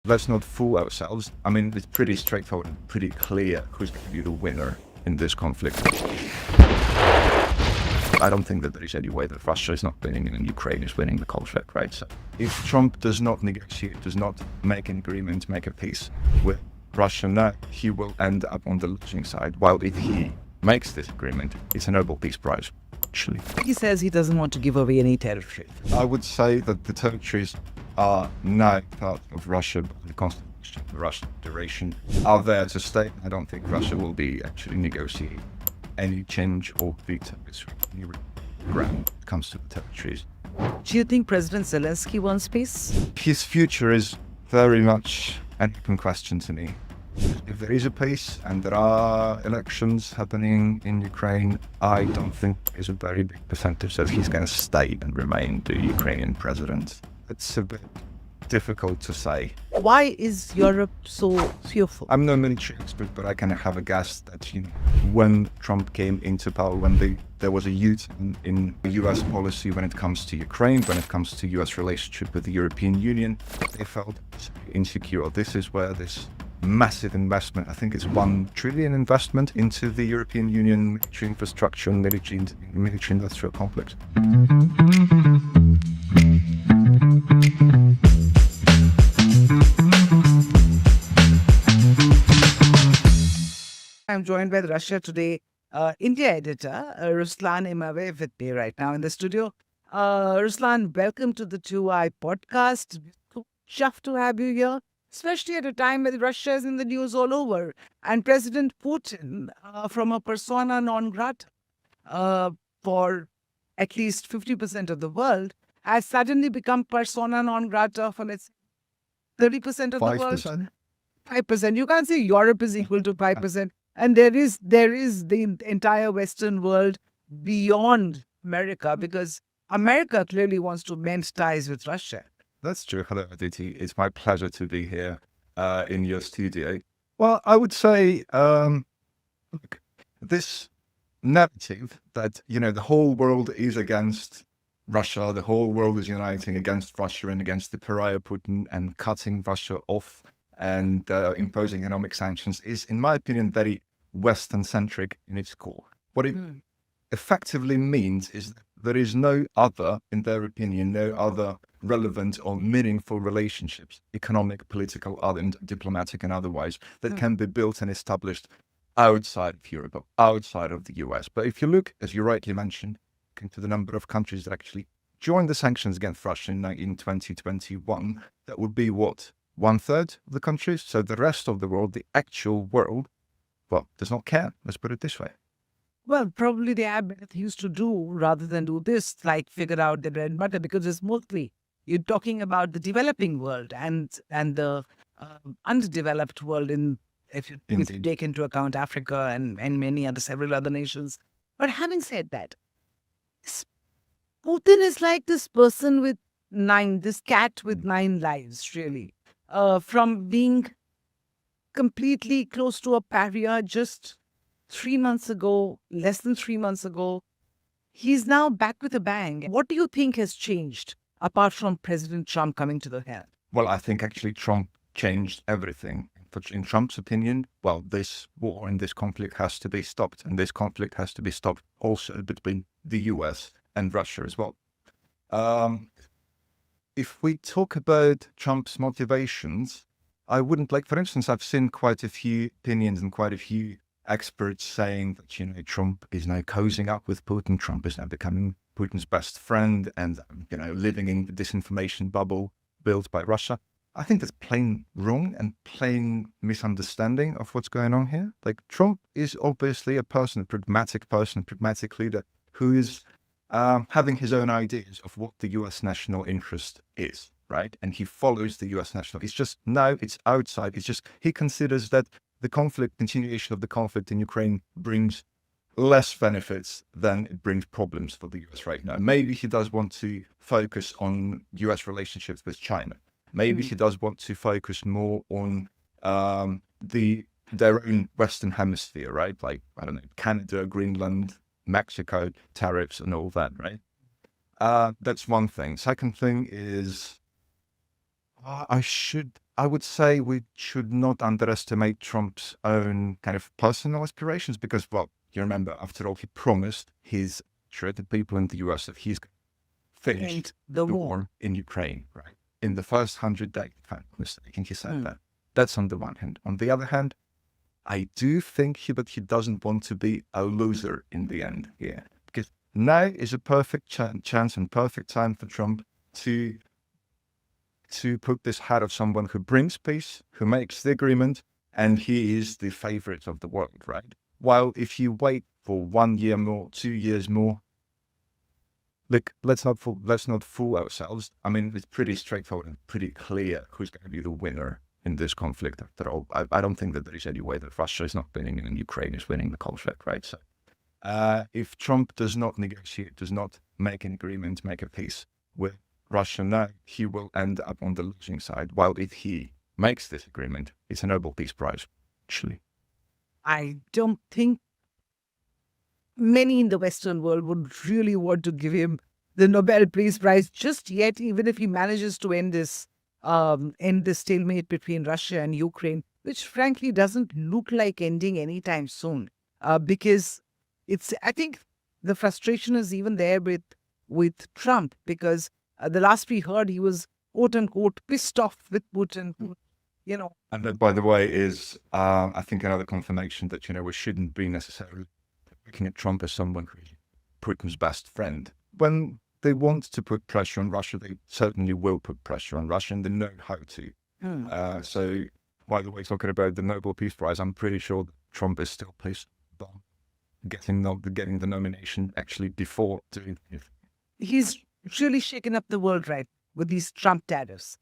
Let's not fool ourselves. I mean, it's pretty straightforward and pretty clear who's going to be the winner in this conflict. I don't think that there is any way that Russia is not winning and Ukraine is winning the conflict, right? So if Trump does not negotiate, does not make an agreement, make a peace with Russia now, he will end up on the losing side. While if he makes this agreement, it's a Nobel Peace Prize, actually. He says he doesn't want to give away any territory. I would say that the territories are now part of Russia by the Constitution. The Russian Federation are there to stay. I don't think Russia will be actually negotiating any change or veto any ground when it comes to the territories. Do you think President Zelensky wants peace? His future is very much an open question to me. If there is a peace and there are elections happening in Ukraine, I don't think there's a very big percentage that he's going to stay and remain the Ukrainian president. It's a bit difficult to say. Why is Europe so fearful? I'm no military expert, but I kind of have a guess that, when Trump came into power, when there was a U-turn in US policy when it comes to Ukraine, when it comes to US relationship with the European Union, they felt insecure. This is where this massive investment, I think it's $1 trillion investment into the European Union military infrastructure and military industrial complex. I'm joined by the Russia Today India editor, Ruslan Imave, with me right now in the studio. Ruslan, welcome to the 2i podcast. So chuffed to have you here, especially at a time when Russia is in the news all over. And President Putin, from a persona non grata for at least 50% of the world, has suddenly become persona non grata for, let's say, 30% of the world. 5%? 5%. You can't say Europe is equal to 5%. And there is the entire Western world beyond America, because America clearly wants to mend ties with Russia. That's true. Hello, Aditi. It's my pleasure to be here in your studio. Well, I would say look, this narrative that, the whole world is against Russia, the whole world is uniting against Russia and against the pariah Putin and cutting Russia off and imposing economic sanctions is, in my opinion, very Western-centric in its core. What it effectively means is that there is no other, in their opinion, no other relevant or meaningful relationships, economic, political, other, diplomatic and otherwise, that can be built and established outside of Europe, or outside of the US. But if you look, as you rightly mentioned, into the number of countries that actually joined the sanctions against Russia in 2021, that would be what? 1/3 of the countries. So the rest of the world, the actual world, well, does not care. Let's put it this way. Well, probably they have better things to do rather than do this, like figure out the bread and butter, because it's mostly you're talking about the developing world and the underdeveloped world if you take into account Africa and many other several other nations. But having said that, Putin is like this person with this cat with 9 lives, really. From being completely close to a pariah just 3 months ago, less than 3 months ago, he's now back with a bang. What do you think has changed apart from President Trump coming to the head? Well, I think actually Trump changed everything. In Trump's opinion, well, this war and this conflict has to be stopped. And this conflict has to be stopped also between the US and Russia as well. If we talk about Trump's motivations, I wouldn't for instance, I've seen quite a few opinions and quite a few experts saying that, Trump is now cozying up with Putin. Trump is now becoming Putin's best friend and, living in the disinformation bubble built by Russia. I think that's plain wrong and plain misunderstanding of what's going on here. Trump is obviously a pragmatic leader who is having his own ideas of what the US national interest is, right? And he follows the US national. It's just now it's outside. It's just he considers that the continuation of the conflict in Ukraine brings less benefits than it brings problems for the US right now. Maybe he does want to focus on US relationships with China. Maybe he does want to focus more on their own Western hemisphere, right? I don't know, Canada, Greenland, Mexico, tariffs and all that, right? That's one thing. Second thing is, I I would say we should not underestimate Trump's own kind of personal aspirations because, well, you remember, after all, he promised his the people in the US that he's finished And the the war. war in Ukraine, right? In the first 100 days, if I'm not mistaken, he said that. That's on the one hand. On the other hand, I do think that he doesn't want to be a loser in the end here. Because now is a perfect chance and perfect time for Trump to put this hat of someone who brings peace, who makes the agreement, and he is the favorite of the world, right? While if you wait for 1 year more, 2 years more, look, let's not fool ourselves. I mean, it's pretty straightforward and pretty clear who's going to be the winner in this conflict after all. I don't think that there is any way that Russia is not winning and Ukraine is winning the conflict, right? So if Trump does not negotiate, does not make an agreement, make a peace with Russia now, he will end up on the losing side. While if he makes this agreement, it's a Nobel Peace Prize, actually. I don't think many in the Western world would really want to give him the Nobel Peace Prize just yet, even if he manages to end this stalemate between Russia and Ukraine, which frankly doesn't look like ending anytime soon. Because I think the frustration is even there with Trump, because the last we heard, he was quote unquote pissed off with Putin, you know. And that, by the way, is I think another confirmation that we shouldn't be necessarily looking at Trump as someone who's Putin's best friend. When they want to put pressure on Russia, they certainly will put pressure on Russia, and they know how to. So, by the way, talking about the Nobel Peace Prize, I'm pretty sure that Trump is still pissed about getting the nomination actually before doing it. He's really shaken up the world, right, with these Trump tariffs.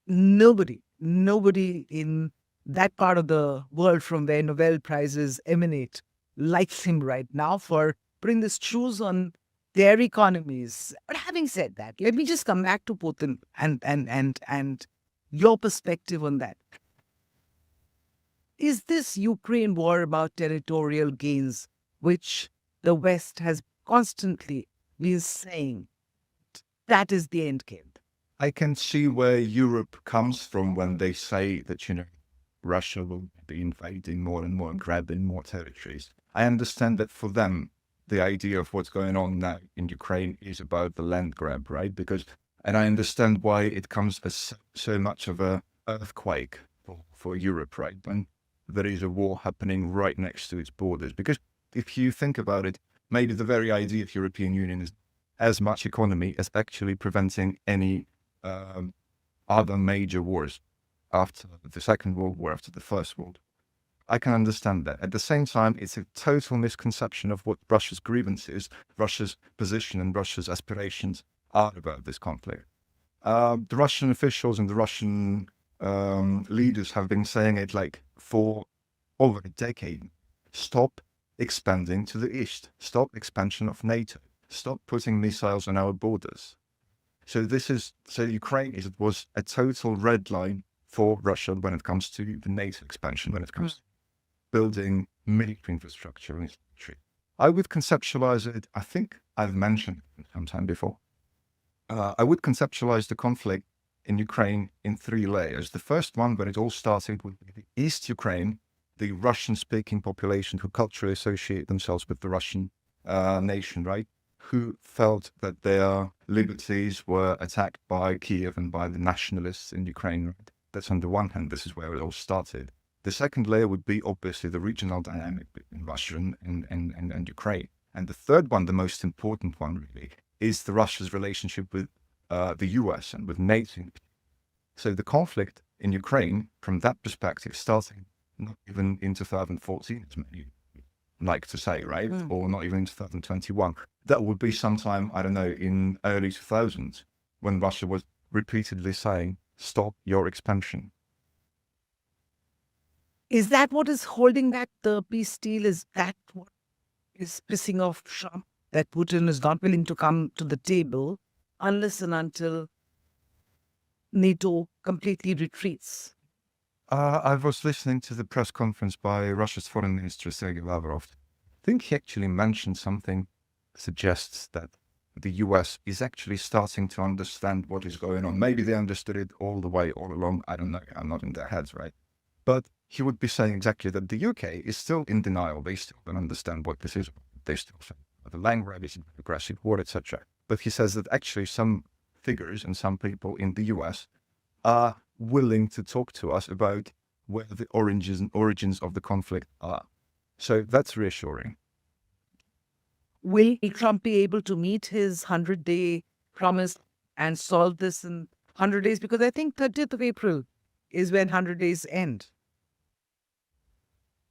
Nobody in that part of the world from where Nobel Prizes emanate likes him right now for putting the screws on their economies. But having said that, let me just come back to Putin and your perspective on that. Is this Ukraine war about territorial gains, which the West has constantly been saying that is the end game? I can see where Europe comes from when they say that, Russia will be invading more and more and grabbing more territories. I understand that for them, the idea of what's going on now in Ukraine is about the land grab, right? And I understand why it comes as so much of a earthquake for Europe, right? When there is a war happening right next to its borders. Because if you think about it, maybe the very idea of European Union is as much economy as actually preventing any other major wars after the Second World War, after the First World. I can understand that. At the same time, it's a total misconception of what Russia's grievances, Russia's position and Russia's aspirations are about this conflict. The Russian officials and the Russian leaders have been saying it like for over a decade. Stop expanding to the east. Stop expansion of NATO. Stop putting missiles on our borders. So Ukraine was a total red line for Russia when it comes to the NATO expansion, when it comes to building military infrastructure in its country. I would conceptualize it, I think I've mentioned it sometime before. I would conceptualize the conflict in Ukraine in 3 layers. The first one, when it all started, would be the East Ukraine, the Russian-speaking population who culturally associate themselves with the Russian nation, right? Who felt that their liberties were attacked by Kyiv and by the nationalists in Ukraine, right? That's on the one hand, this is where it all started. The second layer would be obviously the regional dynamic between Russia and Ukraine. And the third one, the most important one really, is the Russia's relationship with the US and with NATO. So the conflict in Ukraine, from that perspective, starting not even in 2014, as many like to say, right? Or not even in 2021. That would be sometime, I don't know, in early 2000s, when Russia was repeatedly saying, stop your expansion. Is that what is holding back the peace deal? Is that what is pissing off Trump? That Putin is not willing to come to the table unless and until NATO completely retreats? I was listening to the press conference by Russia's foreign minister, Sergei Lavrov. I think he actually mentioned something suggests that the US is actually starting to understand what is going on. Maybe they understood it all the way, all along. I don't know. I'm not in their heads, right? But he would be saying exactly that the UK is still in denial. They still don't understand what this is. They still say the land grab is aggressive war, etc. But he says that actually some figures and some people in the US are willing to talk to us about where the origins of the conflict are. So that's reassuring. Will Trump be able to meet his 100-day promise and solve this in 100 days? Because I think 30th of April is when 100 days end.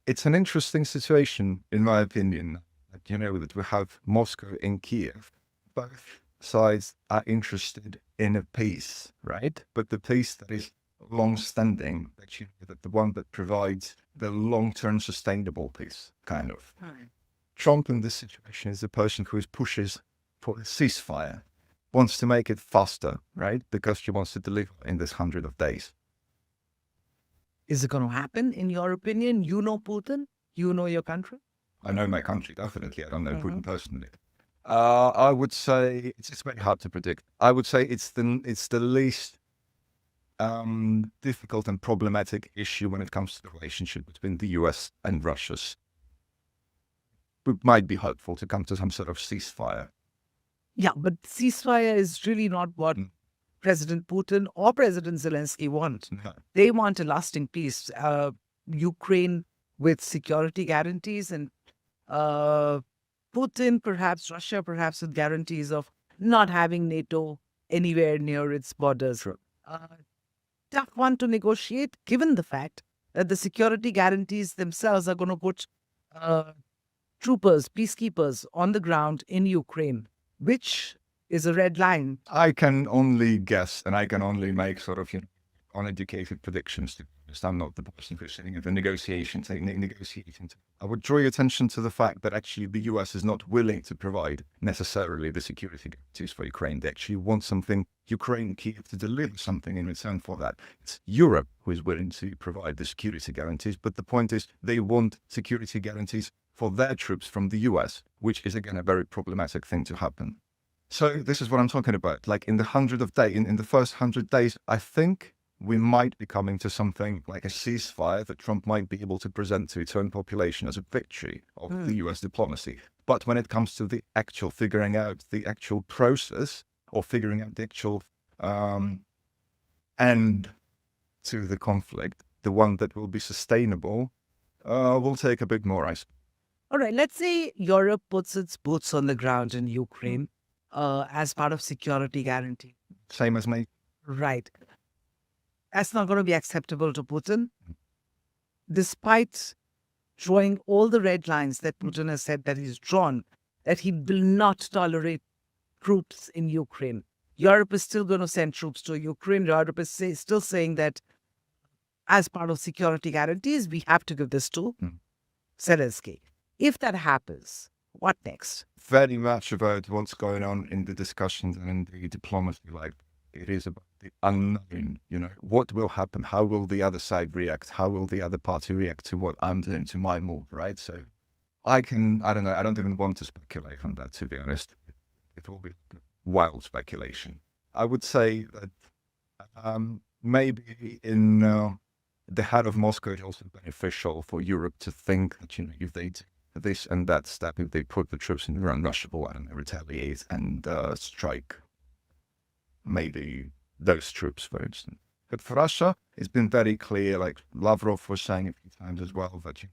It's an interesting situation, in my opinion, that, that we have Moscow and Kyiv. Both sides are interested in a peace, right? But the peace that is long-standing, that the one that provides the long-term sustainable peace, kind of. Trump in this situation is the person who pushes for a ceasefire, wants to make it faster, right? Because he wants to deliver in this 100 days. Is it going to happen, in your opinion? You know Putin? You know your country? I know my country, definitely. I don't know Putin personally. I would say it's very hard to predict. I would say it's the least difficult and problematic issue when it comes to the relationship between the US and Russia. It might be hopeful to come to some sort of ceasefire. Yeah, but ceasefire is really not what President Putin or President Zelensky want. No. They want a lasting peace. Ukraine with security guarantees, and Putin, perhaps Russia, perhaps with guarantees of not having NATO anywhere near its borders. Sure. Tough one to negotiate, given the fact that the security guarantees themselves are going to put troopers, peacekeepers on the ground in Ukraine, which is a red line. I can only guess, and I can only make sort of uneducated predictions. I'm not the person who's sitting at the negotiating. I would draw your attention to the fact that actually the US is not willing to provide necessarily the security guarantees for Ukraine. They actually want Kyiv to deliver something in return for that. It's Europe who is willing to provide the security guarantees, but the point is they want security guarantees for their troops from the US, which is again a very problematic thing to happen. So this is what I'm talking about. Like in the in the first 100 days, I think we might be coming to something like a ceasefire that Trump might be able to present to its own population as a victory of the US diplomacy. But when it comes to the actual figuring out the actual process or figuring out the actual end to the conflict, the one that will be sustainable, will take a bit more, I suppose. All right, let's say Europe puts its boots on the ground in Ukraine as part of security guarantee. Same as me. Right. That's not going to be acceptable to Putin, despite drawing all the red lines that Putin has said that he's drawn, that he will not tolerate troops in Ukraine. Europe is still going to send troops to Ukraine. Europe is still saying that as part of security guarantees, we have to give this to Zelensky. If that happens, what next? Very much about what's going on in the discussions and in the diplomacy. Like it is about the unknown, what will happen? How will the other side react? How will the other party react to what I'm doing, to my move, right? So I don't know. I don't even want to speculate on that, to be honest. It will be wild speculation. I would say that maybe in the head of Moscow, it's also beneficial for Europe to think that, if they do this and that step, if they put the troops in around Russia, will, retaliate and strike maybe those troops, for instance. But for Russia, it's been very clear, like Lavrov was saying a few times as well, that you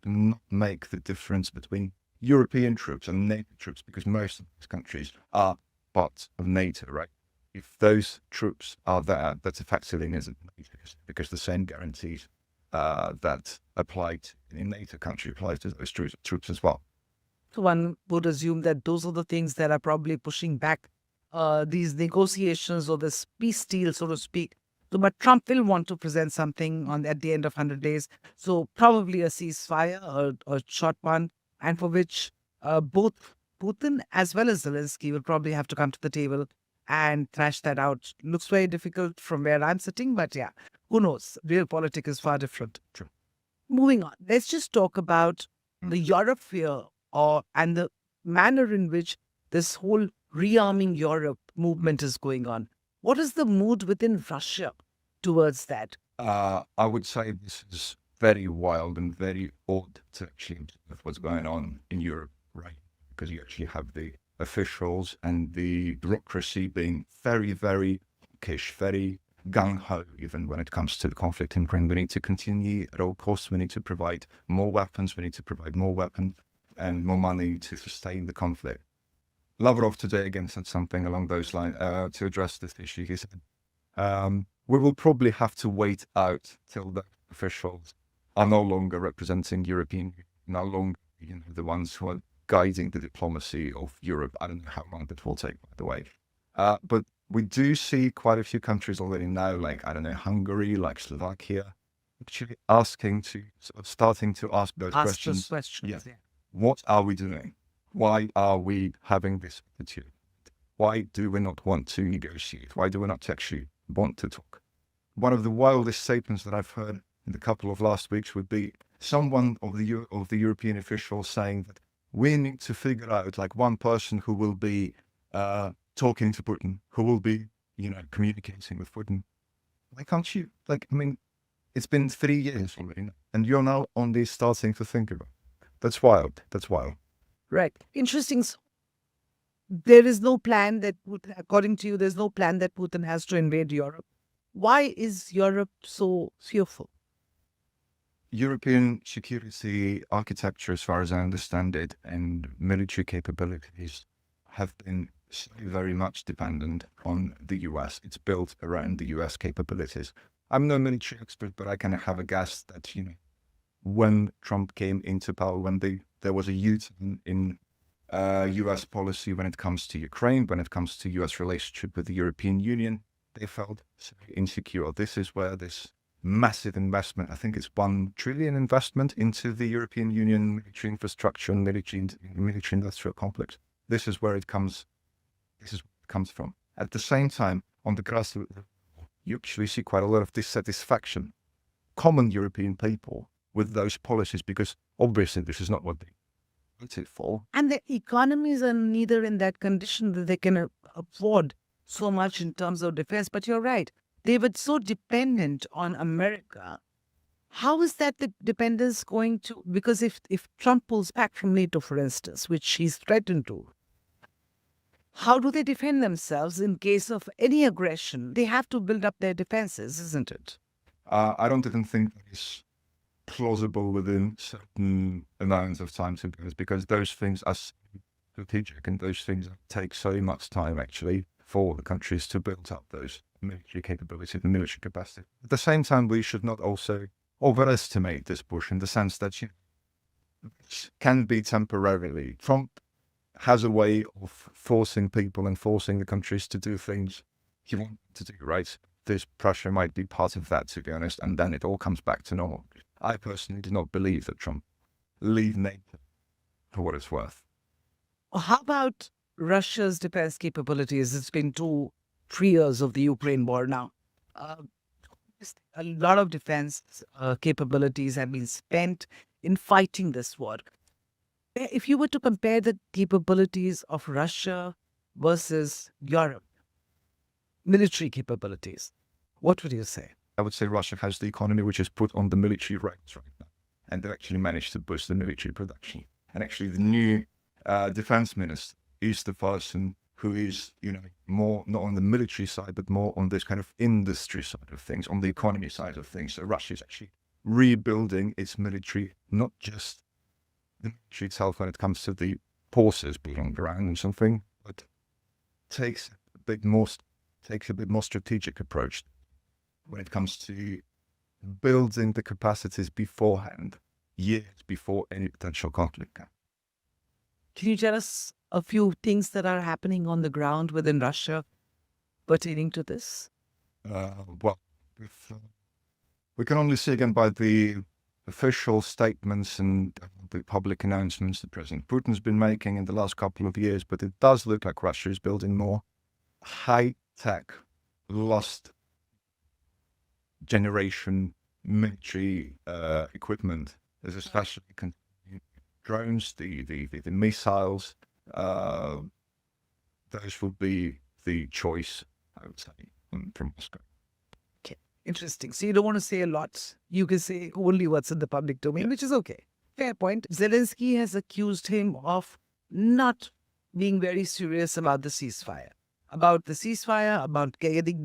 do not make the difference between European troops and NATO troops, because most of these countries are parts of NATO, right? If those troops are there, that's effectively isn't NATO, because the same guarantees that apply to a NATO country applies to those troops as well. So one would assume that those are the things that are probably pushing back these negotiations or this peace deal, so to speak. So, but Trump will want to present something at the end of 100 days. So probably a ceasefire or a short one, and for which both Putin as well as Zelensky will probably have to come to the table and thrash that out. Looks very difficult from where I'm sitting, but yeah, who knows? Real politics is far different. True. Moving on, let's just talk about the Europe fear and the manner in which this whole rearming Europe movement is going on. What is the mood within Russia towards that? I would say this is very wild and very odd to actually observe what's going on in Europe, right? Because you actually have the officials and the bureaucracy being very, very hawkish, very gung-ho, even when it comes to the conflict in Ukraine. We need to continue at all costs. We need to provide more weapons. We need to provide more weapons and more money to sustain the conflict. Lavrov today again said something along those lines to address this issue. He said, we will probably have to wait out till the officials are no longer representing European, no longer the ones who are guiding the diplomacy of Europe. I don't know how long that will take, by the way. But we do see quite a few countries already now, like, I don't know, Hungary, like Slovakia, actually starting to ask those questions. Yeah. What are we doing? Why are we having this attitude? Why do we not want to negotiate? Why do we not actually want to talk? One of the wildest statements that I've heard in the couple of last weeks would be someone of the European officials saying that we need to figure out like one person who will be talking to Putin, who will be, communicating with Putin. Why can't you? It's been 3 years already, and you're now only starting to think about it. That's wild. That's wild. Right. Interesting. So there is no plan that, according to you, there's no plan that Putin has to invade Europe. Why is Europe so fearful? European security architecture, as far as I understand it, and military capabilities have been very much dependent on the US. It's built around the US capabilities. I'm no military expert, but I kind of have a guess that, when Trump came into power, when there was a U-turn in US policy when it comes to Ukraine, when it comes to US relationship with the European Union, they felt insecure. This is where this massive investment, I think it's $1 trillion investment into the European Union military infrastructure and military industrial complex. This is where it comes. This is where it comes from. At the same time, on the grassroots level, you actually see quite a lot of dissatisfaction, common European people, with those policies, because obviously this is not what they voted for. And the economies are neither in that condition that they can afford so much in terms of defense. But you're right. They were so dependent on America. How is that the dependence going to? Because if Trump pulls back from NATO, for instance, which he's threatened to, how do they defend themselves in case of any aggression? They have to build up their defenses, isn't it? I don't even think that is plausible within certain amounts of time, to be honest, because those things are strategic and those things take so much time, actually, for the countries to build up those military capability, the military capacity. At the same time, we should not also overestimate this push in the sense that it can be temporarily. Trump has a way of forcing people and forcing the countries to do things he wants to do, right? This pressure might be part of that, to be honest, and then it all comes back to normal. I personally do not believe that Trump leave NATO for what it's worth. How about Russia's defense capabilities? It's been 3 years of the Ukraine war now. A lot of defense capabilities have been spent in fighting this war. If you were to compare the capabilities of Russia versus Europe, military capabilities, what would you say? I would say Russia has the economy which is put on the military rails right now, and they actually managed to boost the military production. And actually the new defense minister is the person who is, more not on the military side, but more on this kind of industry side of things, on the economy side of things. So Russia is actually rebuilding its military, not just the military itself when it comes to the forces being on the ground and something, but takes a bit more strategic approach when it comes to building the capacities beforehand, years before any potential conflict. Can you tell us a few things that are happening on the ground within Russia pertaining to this? We can only see again by the official statements and the public announcements that President Putin's been making in the last couple of years, but it does look like Russia is building more high-tech, lost generation military equipment. There's especially drones, the missiles, those would be the choice, I would say, from Moscow. Okay. Interesting. So you don't want to say a lot. You can say only what's in the public domain, which is okay. Fair point. Zelensky has accused him of not being very serious about the ceasefire, about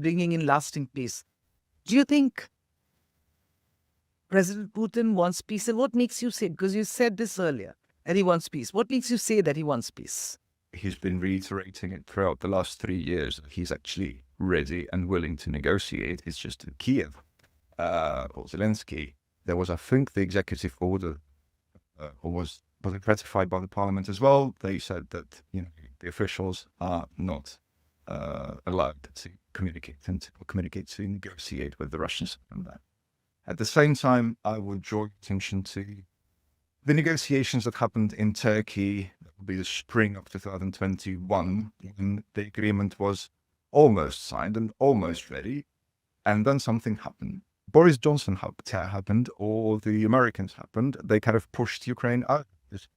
bringing in lasting peace. Do you think President Putin wants peace? And what makes you say, because you said this earlier, that he wants peace. What makes you say that he wants peace? He's been reiterating it throughout the last 3 years that he's actually ready and willing to negotiate. It's just in Kyiv, or Zelensky, there was, I think, the executive order, or was it ratified by the parliament as well? They said that, the officials are not allowed to communicate to negotiate with the Russians on that. At the same time, I would draw attention to the negotiations that happened in Turkey. That would be the spring of 2021, when the agreement was almost signed and almost ready, and then something happened. Boris Johnson happened, or the Americans happened. They kind of pushed Ukraine out of this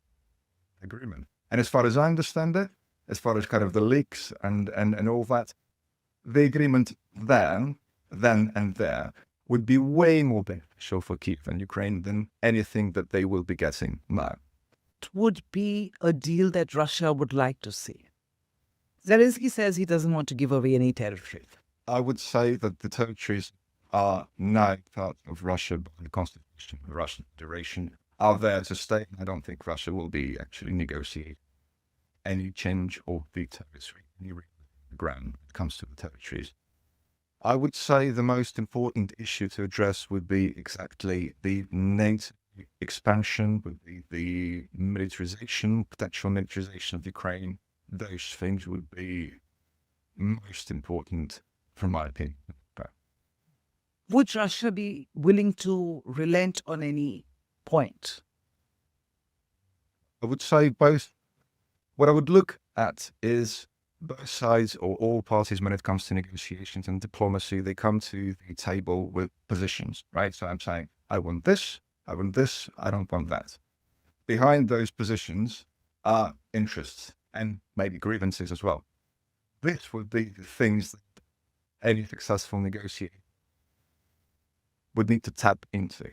agreement. And as far as I understand it, as far as kind of the leaks and all that, the agreement then and there would be way more beneficial for Kyiv and Ukraine than anything that they will be getting now. It would be a deal that Russia would like to see. Zelensky says he doesn't want to give away any territory. I would say that the territories are now part of Russia by the constitution, the Russian Federation, are there to stay. I don't think Russia will be actually negotiating any change of the territory, any ground when it comes to the territories. I would say the most important issue to address would be exactly the NATO expansion, would be the militarization, potential militarization of Ukraine. Those things would be most important, from my opinion. Would Russia be willing to relent on any point? I would say both. What I would look at is both sides, or all parties, when it comes to negotiations and diplomacy, they come to the table with positions, right? So I'm saying, I want this, I don't want that. Behind those positions are interests and maybe grievances as well. This would be the things that any successful negotiator would need to tap into,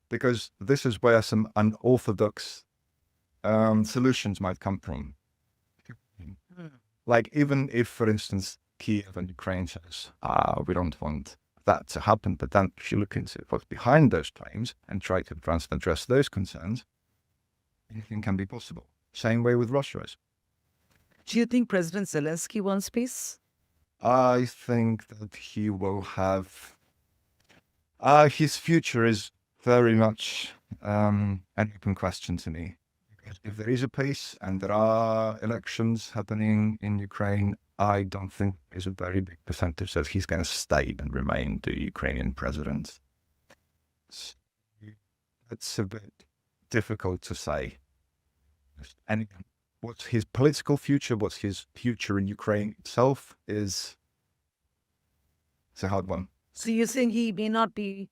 because this is where some unorthodox solutions might come from. Like, even if, for instance, Kyiv and Ukraine says, we don't want that to happen, but then if you look into what's behind those claims and try to address those concerns, anything can be possible. Same way with Russia is. Do you think President Zelensky wants peace? I think that he will have... his future is very much an open question to me. If there is a peace and there are elections happening in Ukraine, I don't think there's a very big percentage that he's going to stay and remain the Ukrainian president. So it's a bit difficult to say. And what's his political future, what's his future in Ukraine itself it's a hard one. So you're saying he may not be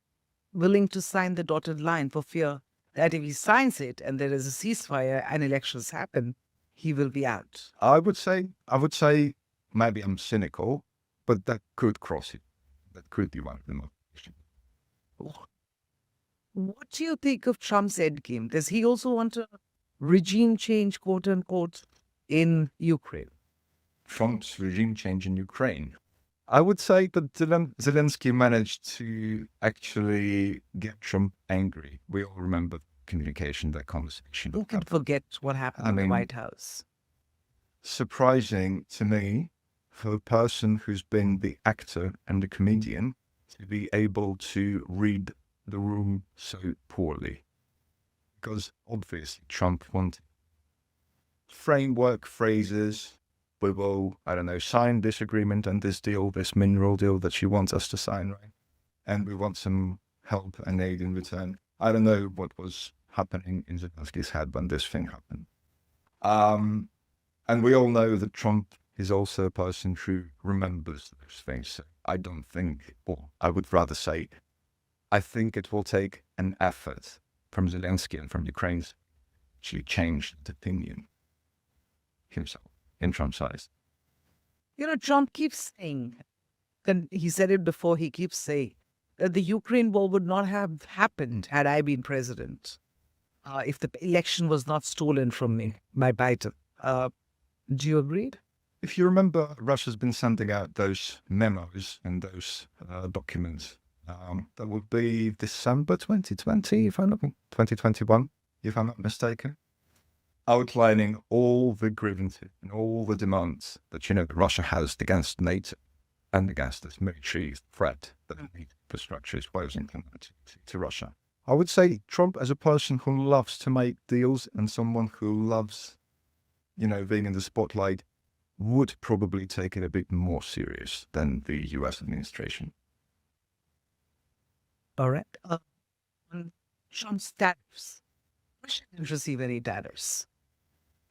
willing to sign the dotted line for fear that if he signs it and there is a ceasefire and elections happen, he will be out. I would say, maybe I'm cynical, but that could cross it. That could be one of the motivations. What do you think of Trump's endgame? Does he also want a regime change, quote unquote, in Ukraine? Trump's regime change in Ukraine. I would say that Zelensky managed to actually get Trump angry. We all remember communication, that conversation. Who can forget what happened in the White House? Surprising to me for a person who's been the actor and the comedian to be able to read the room so poorly. Because obviously Trump wanted framework phrases. We will, sign this agreement and this deal, this mineral deal that you want us to sign, right? And we want some help and aid in return. I don't know what was happening in Zelensky's head when this thing happened. And we all know that Trump is also a person who remembers those things. So I don't think, or I would rather say, I think it will take an effort from Zelensky and from Ukraine to actually change the opinion himself in Trump's eyes. Trump keeps saying, and he said it before, he keeps saying that the Ukraine war would not have happened had I been president, if the election was not stolen from me by Biden. Do you agree? If you remember, Russia's been sending out those memos and those documents. That would be December 2020, if I'm not 2021, if I'm not mistaken, outlining all the grievances and all the demands that Russia has against NATO and against this military threat that the infrastructure is posing to Russia. I would say Trump, as a person who loves to make deals and someone who loves, being in the spotlight, would probably take it a bit more serious than the US administration. All right. On Trump's tariffs, Russia didn't receive any tariffs.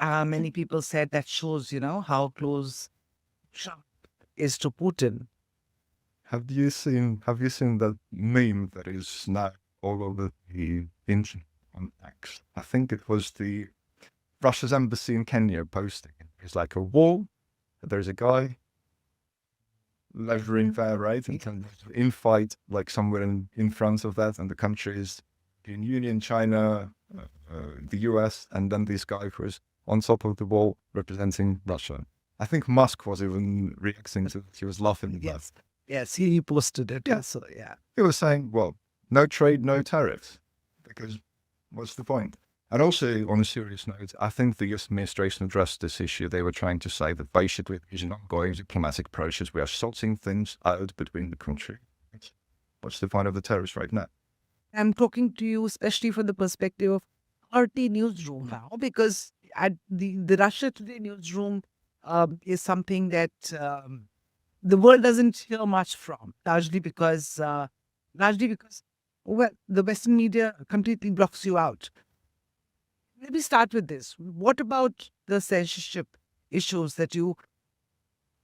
Many people said that shows, how close Trump is to Putin. Have you seen that meme that is now all over the internet on X? I think it was the Russia's embassy in Kenya posting it. It's like a wall. There's a guy levering there, right? And in fight, like somewhere in front of that, and the countries, European Union, China, the US, and then this guy who is on top of the wall representing Russia. I think Musk was even reacting to it. He was laughing at that. Yes, he posted it. Yeah. So, yeah. He was saying, well, no trade, no tariffs, because what's the point? And also, on a serious note, I think the US administration addressed this issue. They were trying to say that basically, there's an ongoing diplomatic process. We are sorting things out between the countries. What's the point of the tariffs right now? I'm talking to you especially from the perspective of RT newsroom now, because at the Russia Today newsroom is something that the world doesn't hear much from, largely because well, the Western media completely blocks you out. Let me start with this. What about the censorship issues that you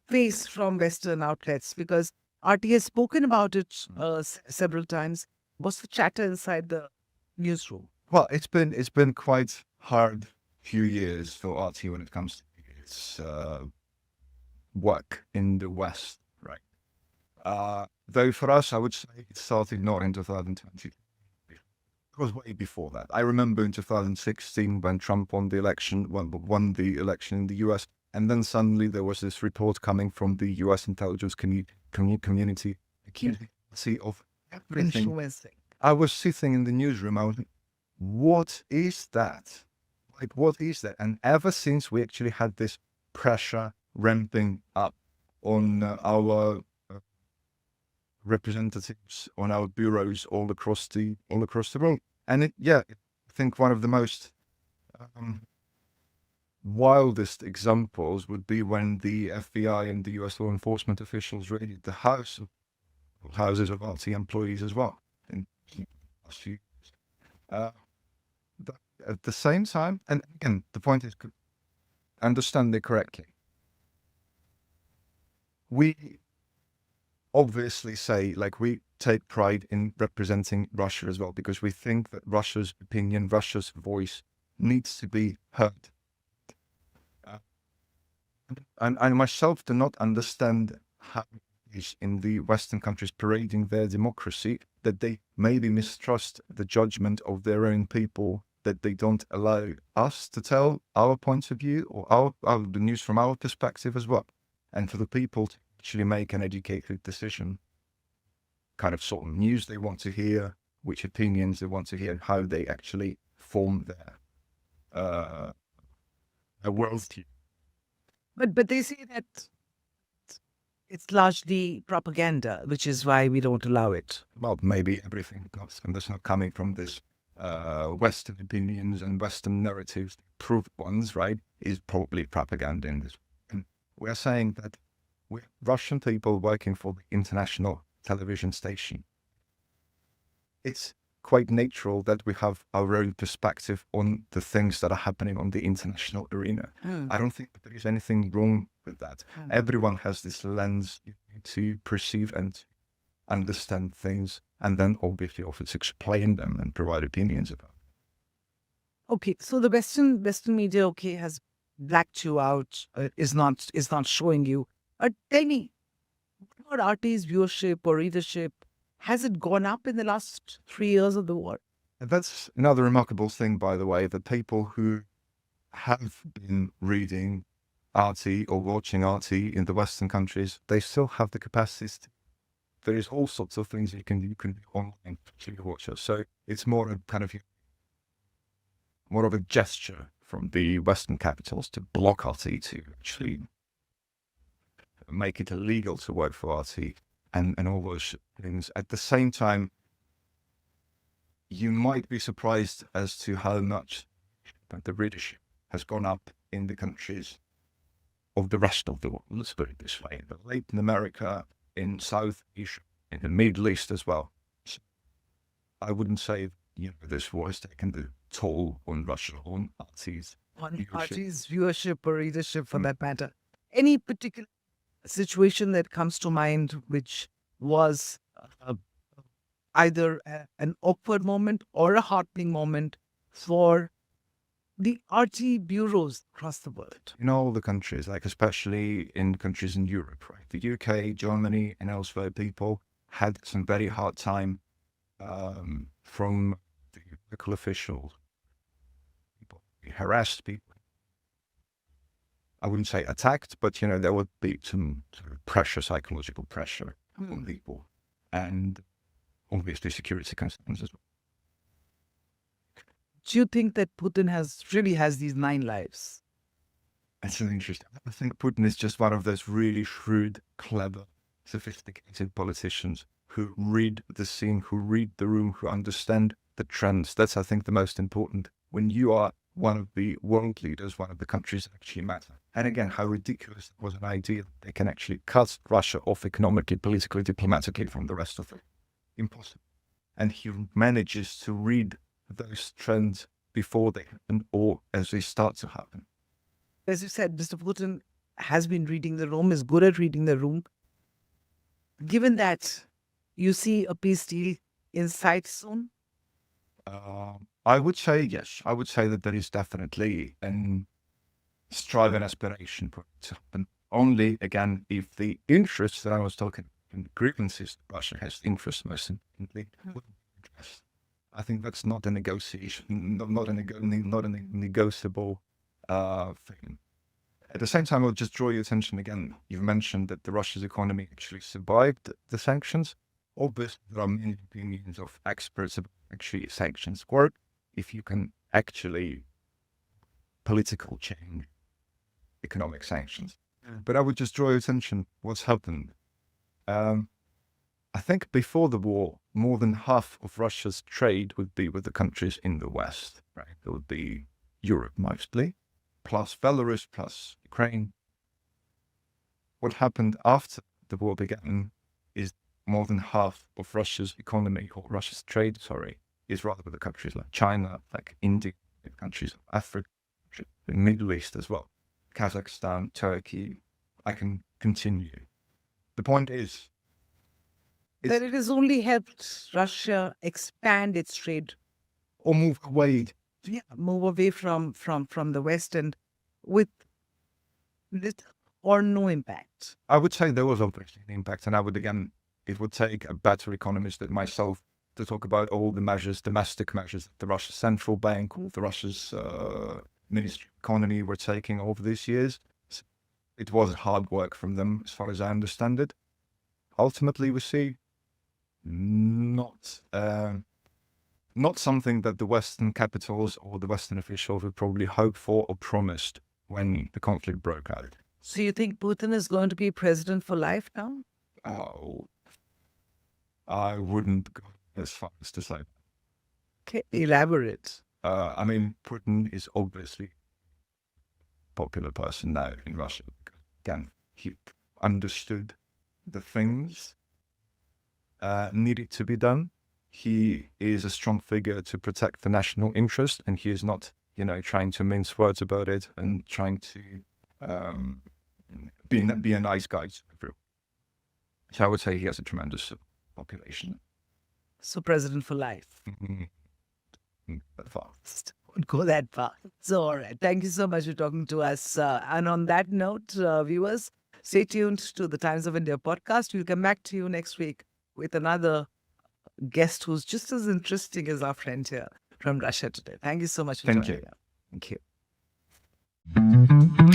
face from Western outlets? Because RT has spoken about it several times. What's the chatter inside the newsroom? Well, it's been quite hard few years for RT when it comes to its work in the West, right? Though for us, I would say it started not in 2020. It was way before that. I remember in 2016 when Trump won the election in the US, and then suddenly there was this report coming from the US intelligence community of everything. Influencing. I was sitting in the newsroom. I was like, what is that? Like, what is that? And ever since we actually had this pressure ramping up on our representatives, on our bureaus all across the world. And I think one of the most wildest examples would be when the FBI and the US law enforcement officials raided the houses of RT employees as well in the last few years. At the same time, and again, the point is, understand it correctly. We obviously say, like, we take pride in representing Russia as well, because we think that Russia's opinion, Russia's voice needs to be heard. And I myself do not understand how it is in the Western countries parading their democracy that they maybe mistrust the judgment of their own people, that they don't allow us to tell our points of view or the news from our perspective as well. And for the people to actually make an educated decision, kind of sort of news they want to hear, which opinions they want to hear, and how they actually form their worldview. But they say that it's largely propaganda, which is why we don't allow it. Well, maybe everything comes, and that's not coming from this Western opinions and Western narratives, proved ones, right, is probably propaganda in this. And we're saying that we're Russian people working for the international television station. It's quite natural that we have our own perspective on the things that are happening on the international arena. I don't think that there is anything wrong with that. Everyone has this lens to perceive and understand things, and then obviously also to explain them and provide opinions about it. Okay, so the Western media, has blacked you out, is not showing you Tell me, what about RT's viewership or readership? Has it gone up in the last 3 years of the war? And that's another remarkable thing, by the way, that people who have been reading RT or watching RT in the Western countries, they still have the capacities to. There is all sorts of things you can do online to watch us. So it's more a kind of more of a gesture from the Western capitals to block RT, to actually make it illegal to work for RT and all those things. At the same time, you might be surprised as to how much the readership has gone up in the countries of the rest of the world. Let's put it this way: in Latin America, in South Asia, in the Middle East as well. So I wouldn't say this war has taken the toll on Russia, on RT's On viewership. RT's viewership or readership for that matter. Any particular situation that comes to mind which was either an awkward moment or a heartening moment for the RT bureaus across the world? In all the countries, like especially in countries in Europe, right? The UK, Germany, and elsewhere, people had some very hard time from the local officials. People harassed people. I wouldn't say attacked, but there would be some sort of pressure, psychological pressure on people, and obviously security concerns as well. Do you think that Putin really has these 9 lives? That's an interesting. I think Putin is just one of those really shrewd, clever, sophisticated politicians who read the scene, who read the room, who understand the trends. That's, I think, the most important. When you are one of the world leaders, one of the countries that actually matter. And again, how ridiculous it was an idea that they can actually cut Russia off economically, politically, diplomatically from the rest of it. Impossible. And he manages to read those trends before they happen or as they start to happen. As you said, Mr. Putin has been reading the room, is good at reading the room. Given that you see a peace deal in sight soon? I would say yes. I would say that there is definitely an strive and aspiration for it to happen. Only, again, if the interests that I was talking about, grievances Russia has interest most importantly, will be addressed. I think that's not a negotiation, not a negotiable thing. At the same time, I'll just draw your attention again. You've mentioned that the Russia's economy actually survived the sanctions. Obviously, there are many opinions of experts about actually sanctions work if you can actually political change economic sanctions. But I would just draw your attention what's happened. I think before the war, more than half of Russia's trade would be with the countries in the West, right? It would be Europe mostly, plus Belarus, plus Ukraine. What happened after the war began is more than half of Russia's economy, or Russia's trade, is rather with the countries like China, like India, countries of Africa, the Middle East as well, Kazakhstan, Turkey. I can continue. The point is that it has only helped Russia expand its trade or move away. Move away from the West, and with little or no impact. I would say there was obviously an impact, and it would take a better economist than myself to talk about all the measures, domestic measures, the Russian central bank, the Russia's Ministry of Economy were taking over these years. So it was hard work from them, as far as I understand it. Ultimately, we see not something that the Western capitals or the Western officials would probably hope for or promised when the conflict broke out. So you think Putin is going to be president for life now? Oh, I wouldn't go as far as to say. Okay, elaborate. Putin is obviously a popular person now in Russia. Again, he understood the things needed to be done. He is a strong figure to protect the national interest, and he is not, trying to mince words about it and trying to be a nice guy to everyone. So I would say he has a tremendous population. So president for life. That fast. Won't go that far. So all right. Thank you so much for talking to us. And on that note, viewers, Stay tuned to the Times of India podcast. We'll come back to you next week with another guest who's just as interesting as our friend here from Russia today. Thank you so much for Thank joining you. us. Thank you.